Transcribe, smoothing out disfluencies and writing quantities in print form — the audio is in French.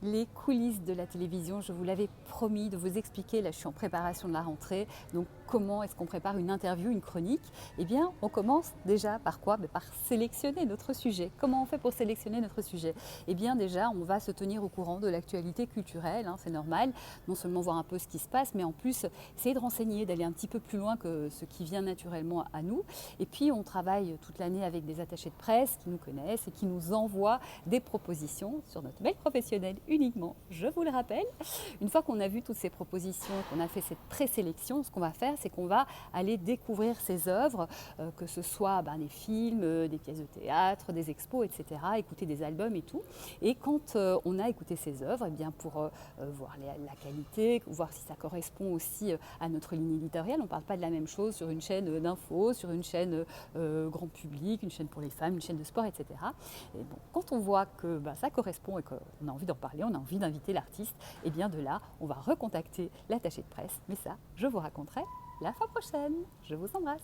Les coulisses de la télévision, je vous l'avais promis de vous expliquer, là je suis en préparation de la rentrée, donc comment est-ce qu'on prépare une interview, une chronique? Eh bien on commence déjà par quoi? Par sélectionner notre sujet. Comment on fait pour sélectionner notre sujet? Eh bien déjà on va se tenir au courant de l'actualité culturelle, hein, c'est normal, non seulement voir un peu ce qui se passe, mais en plus essayer de renseigner, d'aller un petit peu plus loin que ce qui vient naturellement à nous. Et puis on travaille toute l'année avec des attachés de presse qui nous connaissent et qui nous envoient des propositions sur notre mail professionnel uniquement, je vous le rappelle. Une fois qu'on a vu toutes ces propositions, qu'on a fait cette présélection, ce qu'on va faire, c'est qu'on va aller découvrir ces œuvres, que ce soit des films, des pièces de théâtre, des expos, etc., écouter des albums et tout. Et quand on a écouté ces œuvres, eh bien pour voir la qualité, voir si ça correspond aussi à notre ligne éditoriale, on ne parle pas de la même chose sur une chaîne d'infos, sur une chaîne grand public, une chaîne pour les femmes, une chaîne de sport, etc. Et bon, quand on voit que ça correspond et qu'on a envie d'en parler, on a envie d'inviter l'artiste, et bien de là, on va recontacter l'attaché de presse. Mais ça, je vous raconterai la fois prochaine. Je vous embrasse.